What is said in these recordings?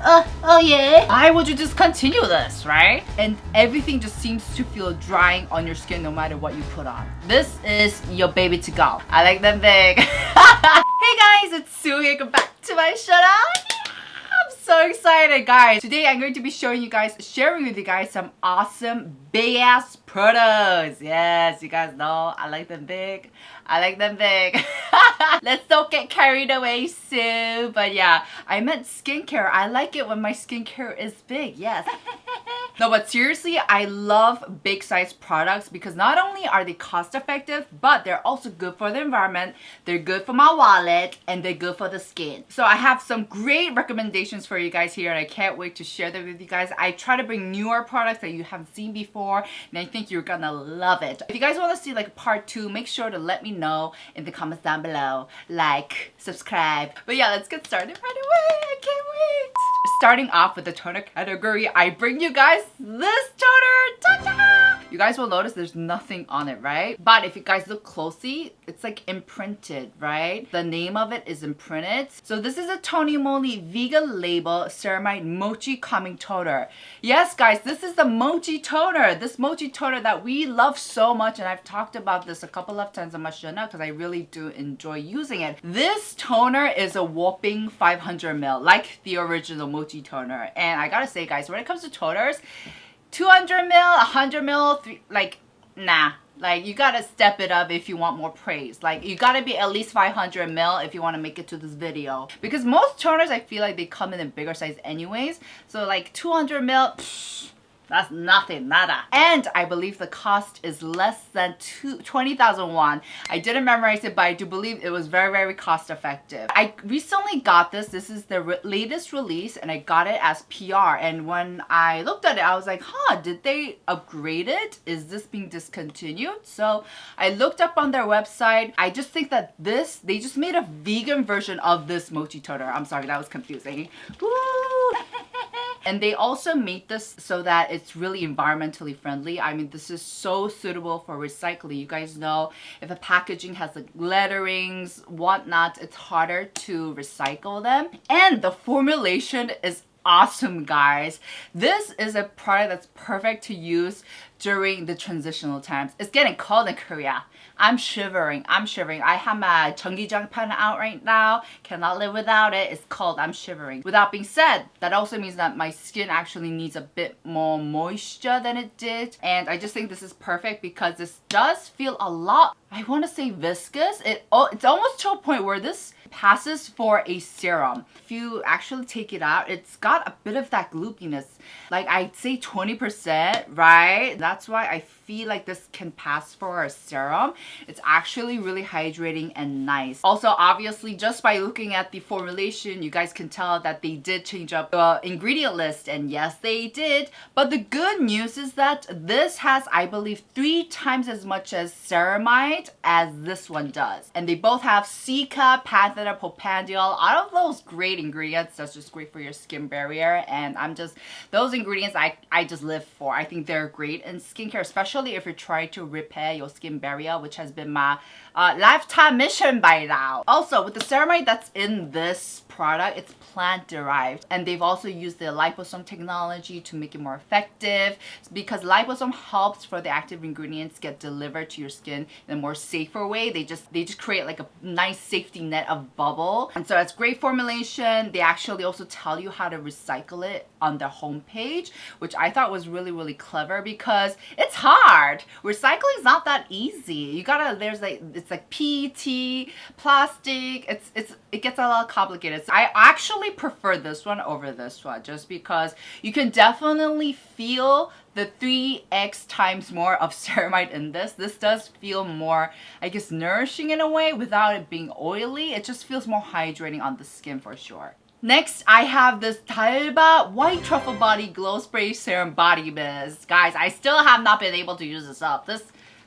Oh yeah. Why would you discontinue this, right? And everything just seems to feel drying on your skin no matter what you put on. This is your baby to go. I like them big. Hey guys, it's Sue here. Welcome back to my channel. I'm so excited, guys. Today I'm going to be sharing with you guys some awesome big ass products. Yes, you guys know I like them big. I like them big. Let's don't get carried away soon. But yeah, I meant skincare. I like it when my skincare is big. Yes. No, but seriously, I love big size products because not only are they cost effective, but they're also good for the environment, they're good for my wallet, and they're good for the skin. So I have some great recommendations for you guys here and I can't wait to share them with you guys. I try to bring newer products that you haven't seen before and I think you're gonna love it. If you guys want to see like part 2, make sure to let me know in the comments down below. Like, subscribe. But yeah, let's get started right away. I can't wait. Starting off with the toner category, I bring you guys this toner. Ta-da! You guys will notice there's nothing on it, right? But if you guys look closely, it's like imprinted, right? The name of it is imprinted. So this is a Tony Moly vegan label ceramide mochi calming toner. Yes, guys, this is the mochi toner. This mochi toner that we love so much, and I've talked about this a couple of times on my channel because I really do enjoy using it. This toner is a whopping 500 ml, like the original mochi toner. And I gotta say, guys, when it comes to toners, 200 ml, 100 ml, like, nah. Like, you gotta step it up if you want more praise. Like, you gotta be at least 500 ml if you want to make it to this video. Because most toners, I feel like they come in a bigger size anyways. So, like, 200 ml, psh, that's nothing, nada. And I believe the cost is less than 20,000 won. I didn't memorize it, but I do believe it was very, very cost effective. I recently got this. This is the latest release and I got it as PR. And when I looked at it, I was like, huh, did they upgrade it? Is this being discontinued? So I looked up on their website. I just think that they just made a vegan version of this mochi toner. I'm sorry, that was confusing. Woo! And they also made this so that it's really environmentally friendly. I mean, this is so suitable for recycling. You guys know if a packaging has like letterings, whatnot, it's harder to recycle them. And the formulation is awesome, guys. This is a product that's perfect to use during the transitional times. It's getting cold in Korea. I'm shivering. I have my 전기장판 out right now. Cannot live without it. It's cold. I'm shivering. With that being said, that also means that my skin actually needs a bit more moisture than it did. And I just think this is perfect because this does feel a lot, I want to say viscous. It's almost to a point where this passes for a serum. If you actually take it out, it's got a bit of that gloopiness. Like I'd say 20%, right? That's why I feel like this can pass for a serum. It's actually really hydrating and nice. Also, obviously, just by looking at the formulation, you guys can tell that they did change up the ingredient list. And yes, they did. But the good news is that this has, I believe, 3 times as much as ceramide as this one does. And they both have cica, panthenol, propanediol, all of those great ingredients that's just great for your skin barrier. And those ingredients I just live for. I think they're great in skincare, especially if you're trying to repair your skin barrier, which has been my lifetime mission by now. Also, with the ceramide that's in this product, it's plant derived, and they've also used the liposome technology to make it more effective because liposome helps for the active ingredients get delivered to your skin in a more safer way. They just create like a nice safety net of bubble, and so it's great formulation. They actually also tell you how to recycle it on their homepage, which I thought was really, really clever because it's hard. Recycling is not that easy. You gotta, it's like PET, plastic, it gets a lot complicated. So I actually prefer this one over this one just because you can definitely feel the 3x times more of ceramide in this. This does feel more, I guess, nourishing in a way without it being oily. It just feels more hydrating on the skin for sure. Next, I have this Talba White Truffle Body Glow Spray Serum Body Mist. Guys, I still have not been able to use this up.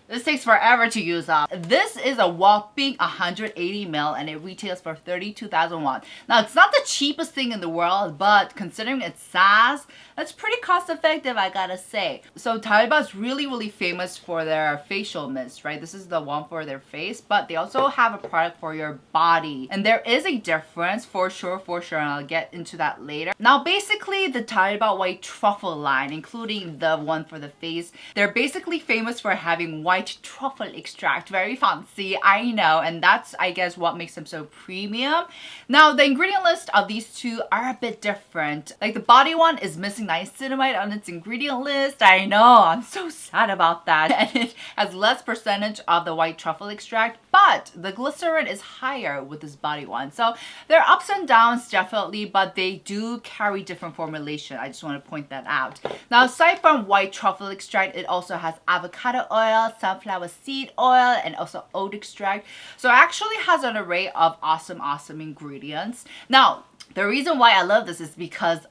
This takes forever to use up. This is a whopping 180 ml and it retails for 32,000 won. Now, it's not the cheapest thing in the world, but considering its size, that's pretty cost effective, I gotta say. So Talba is really famous for their facial mist, right? This is the one for their face, but they also have a product for your body. And there is a difference for sure, and I'll get into that later. Now, basically, the Talba white truffle line, including the one for the face, they're basically famous for having white truffle extract. Very fancy, I know, and that's, I guess, what makes them so premium. Now, the ingredient list of these two are a bit different. Like the body one is missing niacinamide on its ingredient list. I know, I'm so sad about that. And it has less percentage of the white truffle extract, but the glycerin is higher with this body one. So there are ups and downs definitely, but they do carry different formulation. I just want to point that out. Now, aside from white truffle extract, it also has avocado oil, sunflower seed oil, and also oat extract. So it actually has an array of awesome ingredients. Now, the reason why I love this is because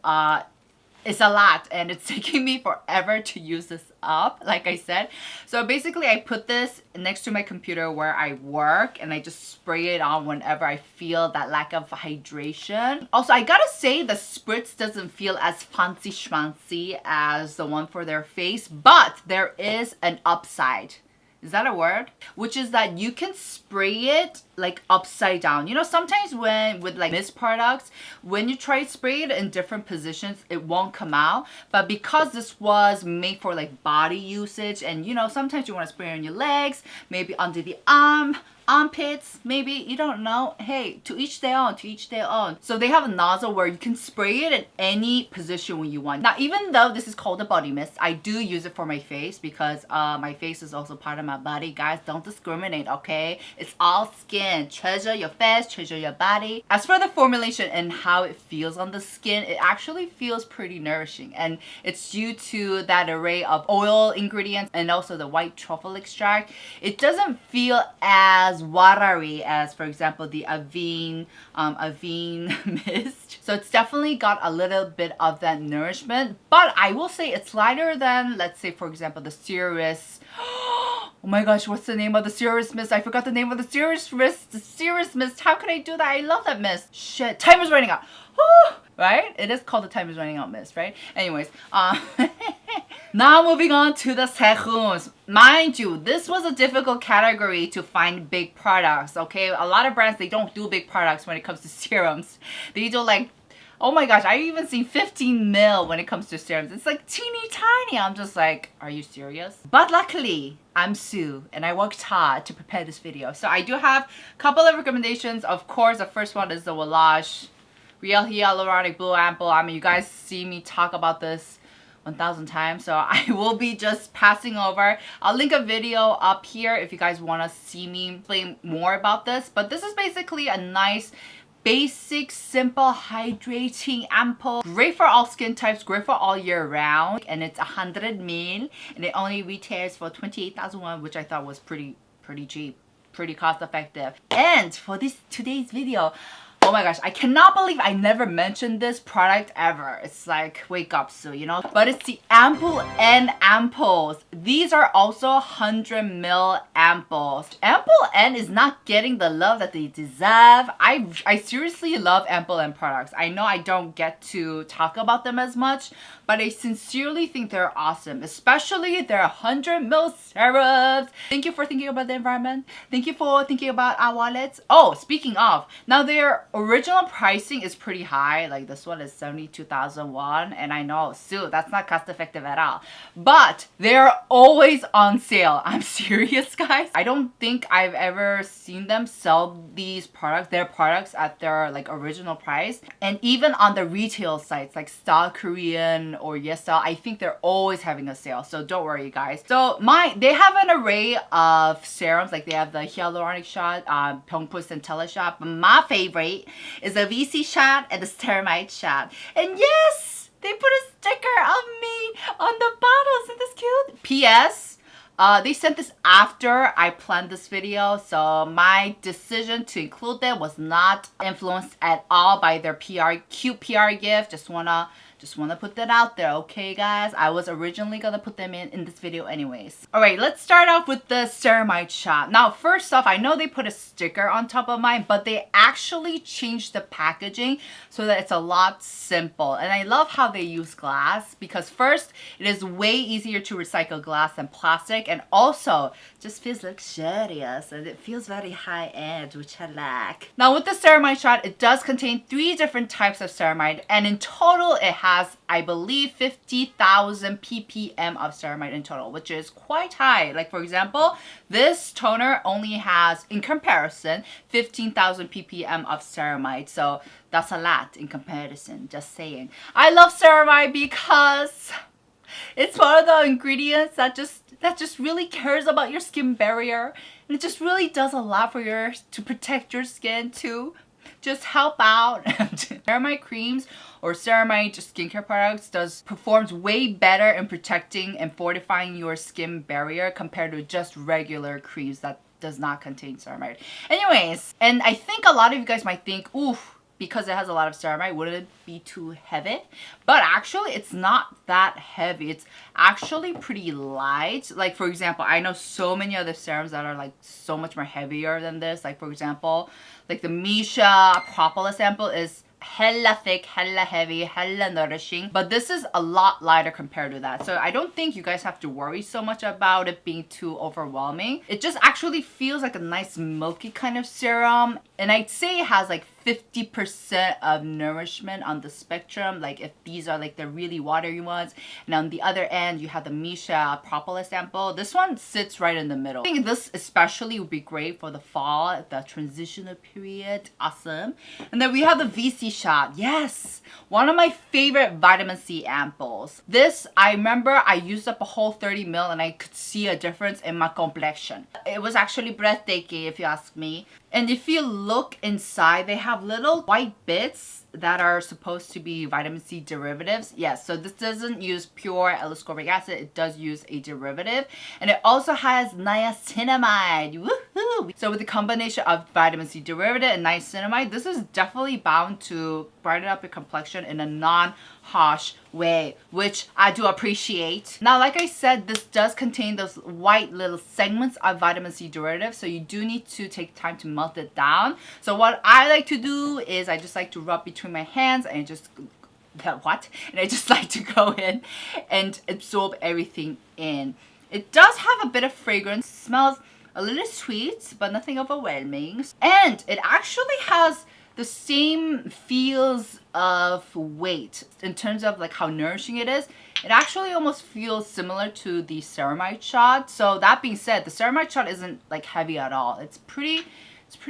it's a lot and it's taking me forever to use this up, like I said. So basically, I put this next to my computer where I work and I just spray it on whenever I feel that lack of hydration. Also, I gotta say the spritz doesn't feel as fancy schmancy as the one for their face, but there is an upside. Is that a word? Which is that you can spray it like upside down. You know, sometimes when with like mist products, when you try to spray it in different positions, it won't come out. But because this was made for like body usage, and you know, sometimes you want to spray on your legs, maybe under the armpits, maybe, you don't know. Hey, to each their own, to each their own. So they have a nozzle where you can spray it in any position when you want. Now, even though this is called a body mist, I do use it for my face because my face is also part of my body. Guys, don't discriminate, okay? It's all skin. Treasure your face, treasure your body. As for the formulation and how it feels on the skin, it actually feels pretty nourishing. And it's due to that array of oil ingredients and also the white truffle extract. It doesn't feel as watery as, for example, the Avene mist. So it's definitely got a little bit of that nourishment, but I will say it's lighter than, let's say, for example, the Cirrus. Oh my gosh, what's the name of the Cirrus mist? I forgot the name of the Cirrus mist. The Cirrus mist. How could I do that? I love that mist. Shit, time is running out. Right? It is called the time is running out mist, right? Anyways, now moving on to the serums. Mind you, this was a difficult category to find big products, okay? A lot of brands, they don't do big products when it comes to serums. They do like, oh my gosh, I even seen 15 ml when it comes to serums. It's like teeny tiny. I'm just like, are you serious? But luckily, I'm Sue and I worked hard to prepare this video. So I do have a couple of recommendations. Of course, the first one is the Wallage Real Hyaluronic Blue Ampoule. I mean, you guys see me talk about this 1,000 times, so I will be just passing over. I'll link a video up here if you guys want to see me explain more about this. But this is basically a nice, basic, simple, hydrating ampoule. Great for all skin types, great for all year round. And it's 100 ml, and it only retails for 28,000 won, which I thought was pretty cheap, pretty cost effective. And for today's video, oh my gosh, I cannot believe I never mentioned this product ever. It's like, wake up, Sue, you know? But it's the Ampoule N ampoules. These are also 100 ml ampoules. Ampoule N is not getting the love that they deserve. I seriously love Ampoule N products. I know I don't get to talk about them as much, but I sincerely think they're awesome, especially their 100 ml serums. Thank you for thinking about the environment. Thank you for thinking about our wallets. Oh, speaking of, now their original pricing is pretty high. Like this one is 72,000 won, and I know, Sue, that's not cost effective at all. But they're always on sale. I'm serious, guys. I don't think I've ever seen them sell these products, their products, at their like original price. And even on the retail sites like Style Korean or YesStyle, I think they're always having a sale. So don't worry, guys. So they have an array of serums. Like they have the hyaluronic shot, Pyeongpul Centella shot. But my favorite is the VC shot and the ceramide shot. And yes, they put a sticker of me on the bottles. Isn't this cute? P.S. They sent this after I planned this video, so my decision to include them was not influenced at all by their cute PR gift. Just wanna put that out there, okay guys? I was originally gonna put them in this video anyways. Alright, let's start off with the ceramide shot. Now, first off, I know they put a sticker on top of mine, but they actually changed the packaging so that it's a lot simple. And I love how they use glass because first, it is way easier to recycle glass than plastic, and also just feels luxurious and it feels very high-end, which I like. Now with the ceramide shot, it does contain 3 different types of ceramide, and in total it has, I believe, 50,000 ppm of ceramide in total, which is quite high. Like for example, this toner only has, in comparison, 15,000 ppm of ceramide, so that's a lot in comparison, just saying. I love ceramide because it's one of the ingredients that just really cares about your skin barrier, and it just really does a lot for to protect your skin to just help out. Ceramide creams or ceramide skincare products performs way better in protecting and fortifying your skin barrier compared to just regular creams that does not contain ceramide. Anyways, and I think a lot of you guys might think, oof, because it has a lot of ceramide, wouldn't it be too heavy? But actually, it's not that heavy. It's actually pretty light. Like, for example, I know so many other serums that are like so much more heavier than this. Like, for example, like the Misha Propolis sample is hella thick, hella heavy, hella nourishing, but this is a lot lighter compared to that. So I don't think you guys have to worry so much about it being too overwhelming. It just actually feels like a nice milky kind of serum, and I'd say it has like 50% of nourishment on the spectrum, like if these are like the really watery ones, and on the other end you have the Misha Propolis sample. This one sits right in the middle. I think this especially would be great for the fall, the transitional period. Awesome. And then we have the VC shot. Yes, one of my favorite vitamin C ampoules. This, I remember I used up a whole 30 ml and I could see a difference in my complexion. It was actually breathtaking if you ask me. And if you look inside, they have little white bits that are supposed to be vitamin C derivatives. Yes, so this doesn't use pure L-ascorbic acid. It does use a derivative. And it also has niacinamide. Woohoo! So with the combination of vitamin C derivative and niacinamide, this is definitely bound to brighten up your complexion in a non-harsh way, which I do appreciate. Now, like I said, this does contain those white little segments of vitamin C derivative, so you do need to take time to melt it down. So what I like to do is I just like to rub between my hands and just and I just like to go in and absorb everything in. It does have a bit of fragrance, smells a little sweet, but nothing overwhelming. And it actually has the same feels of weight in terms of like how nourishing it is. It actually almost feels similar to the ceramide shot. So that being said, the ceramide shot isn't like heavy at all. It's pretty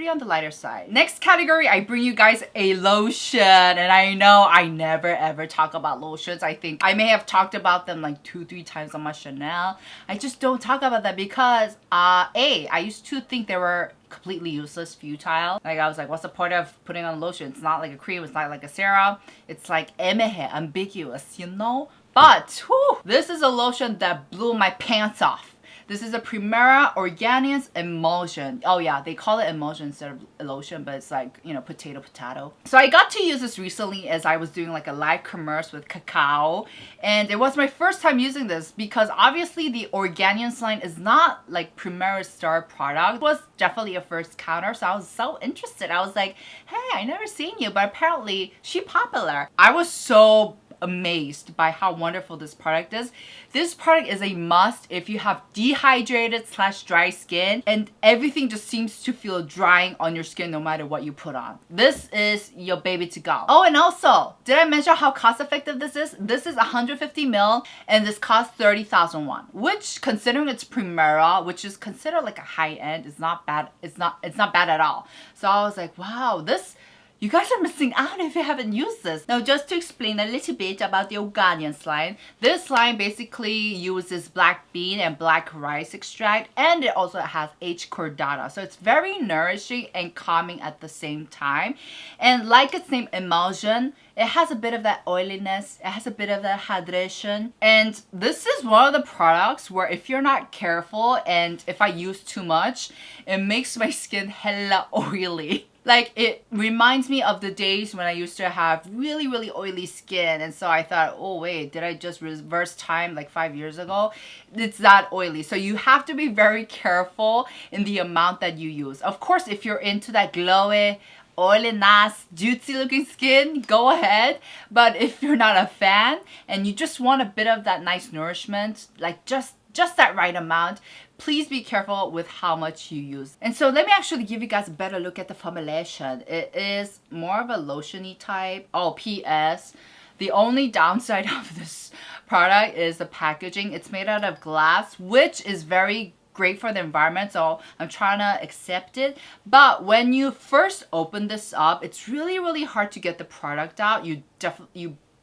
on the lighter side. Next category, I bring you guys a lotion. And I know I never ever talk about lotions. I think I may have talked about them like 2-3 times on my Chanel. I just don't talk about that because I used to think they were completely useless, futile. Like I was like, what's the point of putting on lotion? It's not like a cream, it's not like a serum. It's like 애매해, ambiguous, you know? But whew, this is a lotion that blew my pants off. This is a Primera Organics Emulsion. Oh yeah, they call it emulsion instead of lotion, but it's like, you know, potato. So I got to use this recently as I was doing like a live commerce with cacao. And it was my first time using this because obviously the Organics line is not like Primera's star product. It was definitely a first counter, so I was so interested. I was like, hey, I never seen you, but apparently she popular. I was so amazed by how wonderful this product is. This product is a must if you have dehydrated / dry skin and everything just seems to feel drying on your skin no matter what you put on. This is your baby to go. Oh, and also, did I mention how cost effective this is? This is 150 ml and this costs 30,000 won, which considering it's Primera, which is considered like a high end, is not bad. It's not bad at all. So I was like, wow, this You guys are missing out if you haven't used this. Now, just to explain a little bit about the Organian slime. This slime basically uses black bean and black rice extract, and it also has H. cordata. So it's very nourishing and calming at the same time. And like its name, emulsion, it has a bit of that oiliness. It has a bit of that hydration. And this is one of the products where if you're not careful and if I use too much, it makes my skin hella oily. Like, it reminds me of the days when I used to have really, really oily skin. And so I thought, oh wait, did I just reverse time like 5 years ago? It's that oily. So you have to be very careful in the amount that you use. Of course, if you're into that glowy, oily, nice, juicy looking skin, go ahead. But if you're not a fan and you just want a bit of that nice nourishment, like just that right amount, please be careful with how much you use. And so let me actually give you guys a better look at the formulation. It is more of a lotiony type. Oh, P.S. The only downside of this product is the packaging. It's made out of glass, which is very great for the environment, so I'm trying to accept it. But when you first open this up, it's really, really hard to get the product out. You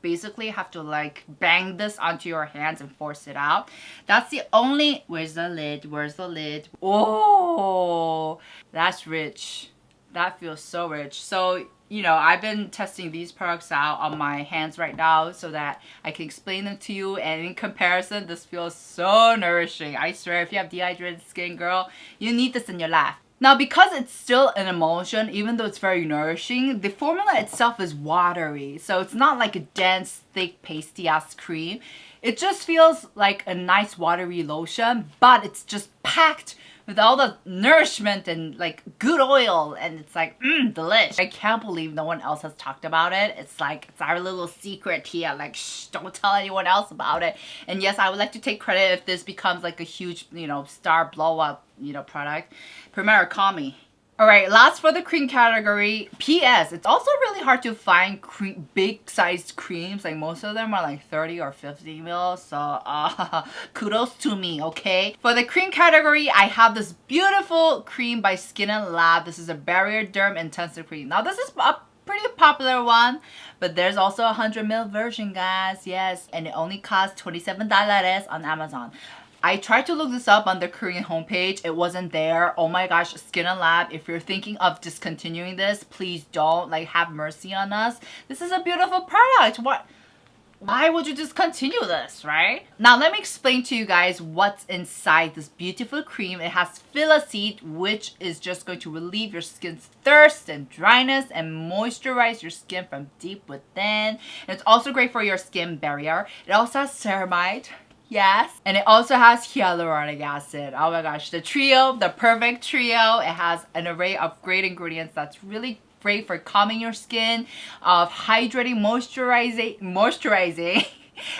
basically have to like bang this onto your hands and force it out. That's the only... Where's the lid? Where's the lid? Oh, that's rich. That feels so rich. So, you know, I've been testing these products out on my hands right now so that I can explain them to you. And in comparison, this feels so nourishing. I swear, if you have dehydrated skin, girl, you need this in your life. Now, because it's still an emulsion, even though it's very nourishing, the formula itself is watery. So it's not like a dense, thick, pasty-ass cream. It just feels like a nice watery lotion, but it's just packed with all the nourishment and like good oil, and it's like, delish. I can't believe no one else has talked about it. It's like, it's our little secret here, like, shh, don't tell anyone else about it. And yes, I would like to take credit if this becomes like a huge, you know, star blow up, you know, product. Primera, call me. Alright, last for the cream category. P.S. It's also really hard to find big sized creams. Like most of them are like 30 or 50 mils. So kudos to me, okay? For the cream category, I have this beautiful cream by Skin and Lab. This is a Barrier Derm Intensive Cream. Now this is a pretty popular one, but there's also a 100 ml version, guys. Yes, and it only costs $27 on Amazon. I tried to look this up on the Korean homepage. It wasn't there. Oh my gosh, Skin and Lab, if you're thinking of discontinuing this, please don't. Like, have mercy on us. This is a beautiful product. Why would you discontinue this, right? Now, let me explain to you guys what's inside this beautiful cream. It has Filicid, which is just going to relieve your skin's thirst and dryness and moisturize your skin from deep within. And it's also great for your skin barrier. It also has ceramide. Yes. And it also has hyaluronic acid. Oh my gosh. The trio, the perfect trio. It has an array of great ingredients that's really great for calming your skin, of hydrating, moisturizing,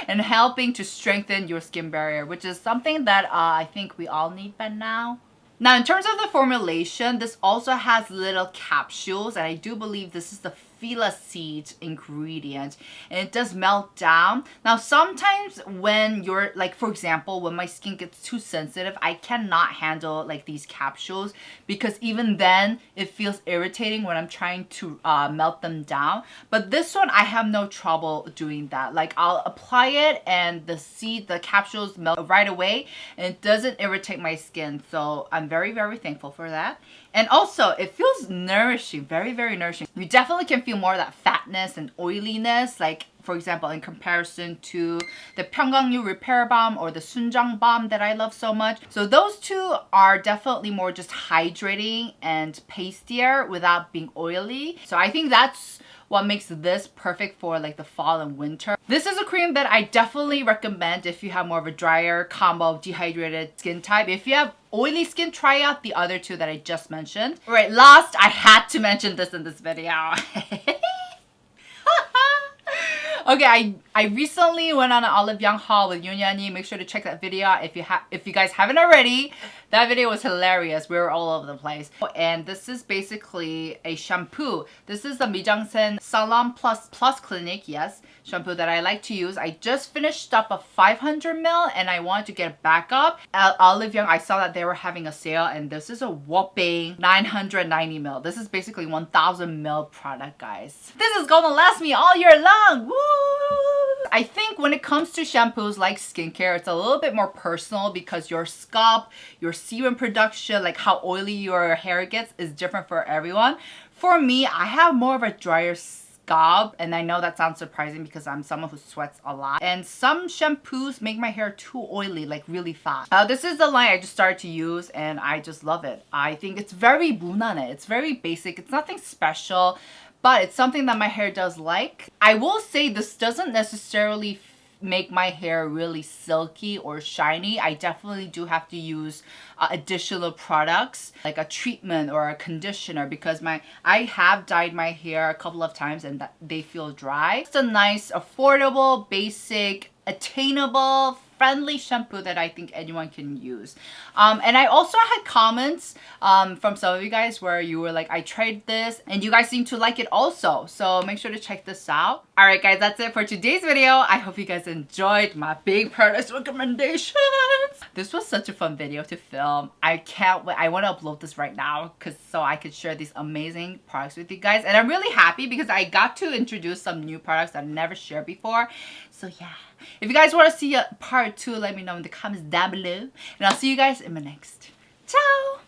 and helping to strengthen your skin barrier, which is something that I think we all need by now. Now, in terms of the formulation, this also has little capsules, and I do believe this is the Filicid ingredient, and it does melt down. Now, sometimes when you're, like, for example, when my skin gets too sensitive, I cannot handle, like, these capsules, because even then, it feels irritating when I'm trying to melt them down. But this one, I have no trouble doing that. Like, I'll apply it, and the capsules melt right away, and it doesn't irritate my skin, so I'm very, very thankful for that. And also, it feels nourishing, very, very nourishing. You definitely can feel more of that fatness and oiliness, like, for example, in comparison to the Pyeonggangyu Repair Balm or the Sunjang Balm that I love so much. So those two are definitely more just hydrating and pastier without being oily. So I think that's what makes this perfect for like the fall and winter. This is a cream that I definitely recommend if you have more of a drier combo dehydrated skin type. If you have oily skin, try out the other two that I just mentioned. All right, last, I had to mention this in this video. Okay, I recently went on an Olive Young haul with Yoon Yeon이. Make sure to check that video out if you guys haven't already. That video was hilarious. We were all over the place. And this is basically a shampoo. This is the 미장센 Salon Plus Clinic, yes, shampoo that I like to use. I just finished up a 500ml and I wanted to get it back up. At Olive Young, I saw that they were having a sale and this is a whopping 990ml. This is basically 1000ml product, guys. This is gonna last me all year long. Woo! I think when it comes to shampoos like skincare, it's a little bit more personal because your scalp, your sebum production, like how oily your hair gets is different for everyone. For me, I have more of a drier scalp, and I know that sounds surprising because I'm someone who sweats a lot. And some shampoos make my hair too oily, like really fast. This is the line I just started to use and I just love it. I think it's very 무난해. It's very basic. It's nothing special, but it's something that my hair does like. I will say this doesn't necessarily make my hair really silky or shiny. I definitely do have to use additional products like a treatment or a conditioner because I have dyed my hair a couple of times and they feel dry. It's a nice, affordable, basic, attainable, friendly shampoo that I think anyone can use. And I also had comments from some of you guys where you were like, I tried this and you guys seem to like it also. So make sure to check this out. Alright guys, that's it for today's video. I hope you guys enjoyed my big product recommendations. This was such a fun video to film. I can't wait. I want to upload this right now so I could share these amazing products with you guys. And I'm really happy because I got to introduce some new products that I've never shared before. So yeah. If you guys want to see a part 2, let me know in the comments down below. And I'll see you guys in my next. Ciao!